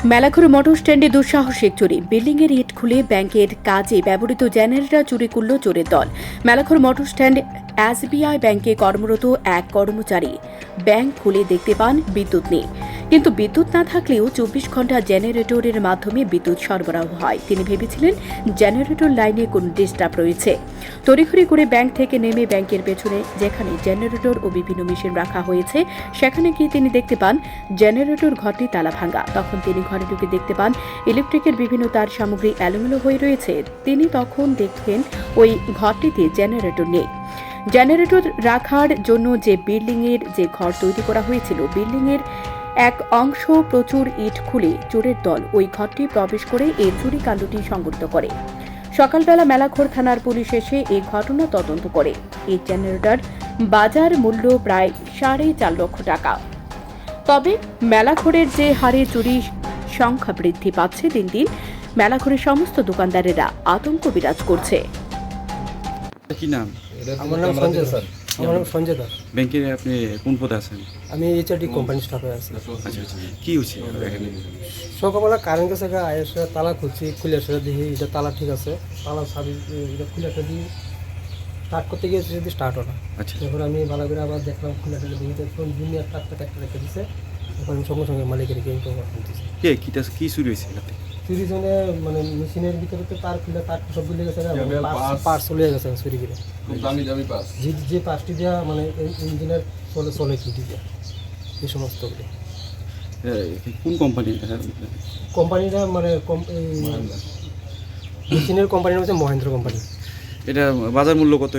Melaghar motor স্ট্যান্ডে দুঃসাহসিক চুরি, বিল্ডিংয়ের ইট খুলে ব্যাংকের কাজে ব্যবহৃত জেনারেটর চুরি করল চোরের দল। মেলাঘর মোটর স্ট্যান্ড এসবিআই ব্যাংকে কর্মরত এক কর্মচারী ব্যাংক খুলে দেখতে পান বিদ্যুৎ নেই, কিন্তু বিদ্যুৎ না থাকলেও 24 ঘন্টা জেনারেটরের মাধ্যমে বিদ্যুৎ সরবরাহ হয়। তিনি ভেবেছিলেন জেনারেটর লাইনে কোনো ডিস্টার্ব রয়েছে। তড়িঘড়ি করে ব্যাংক থেকে নেমে ব্যাংকের পেছনে যেখানে জেনারেটর ও বিভিন্ন মেশিন রাখা হয়েছে সেখানে গিয়ে তিনি দেখতে পান জেনারেটর ঘরটি তালা ভাঙা। তখন তিনি ঘরে ঢুকে দেখতে পান ইলেকট্রিকের বিভিন্ন তার সামগ্রী এলোমেলো হয়ে রয়েছে। তিনি তখন দেখেন ওই ঘরটিতে জেনারেটর নেই। জেনারেটর রাখার জন্য যে বিল্ডিংয়ের যে ঘর তৈরি করা হয়েছিল, বিল্ডিংয়ের এক অংশ প্রচুর ইট খুলে চোরের দল ওই ঘরটি প্রবেশ করে এই চুরি কাণ্ডটি সংঘটিত করে। সকালবেলা মেলাঘর থানার পুলিশ এসে এই ঘটনা তদন্ত করে। এই জেনারেটর বাজার মূল্য প্রায় 4.5 লক্ষ টাকা। তবে মেলাঘরের যে হারে চুরি সংখ্যা বৃদ্ধি পাচ্ছে দিন দিন, মেলাঘরের সমস্ত দোকানদারেরা আতঙ্ক বিরাজ করছে। কি নাম? আমার নাম সঞ্জয় স্যার। আমার নাম সঞ্জয় দাস। ব্যাংকের আপনি কোন পদে আছেন? আমি এইচআরডি কোম্পানি স্টাফে আছি। আচ্ছা আচ্ছা, কি হচ্ছে এখানে? সকালবেলা কারেন্ট গেছে, এসে তালা খুলছি, খুলে এসে দেখি এটা তালা ঠিক আছে, তালা সাবি এটা খুলে একটা দিয়ে স্টার্ট করতে গিয়েছে, যদি স্টার্ট হলো। আচ্ছা, এরপর আমি ভালো করে আবার দেখলাম, খুলে একটা দেখি তখন দুনিয়া একটা রেখে দিচ্ছে। এখন আমি সঙ্গে সঙ্গে মালিকের গিয়ে দিচ্ছি। কি চুরি হয়েছে এখানে? চুরি জন্য মানে মেশিনের ভিতরে তো তার খুলে তার সব বুঝে গেছে, পার্স চলে গেছে চুরি করে। যে পার্সটি দেওয়া মানে ইঞ্জিনের চলে কি দিয়ে এই সমস্তগুলো। কোন কোম্পানি? কোম্পানিটা মানে মেশিনের কোম্পানির হচ্ছে মহেন্দ্র কোম্পানি। এটা বাজার মূল্য কত?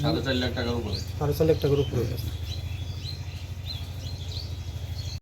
4.5 লাখ টাকার উপরে। 4.5 লাখ টাকার উপরে।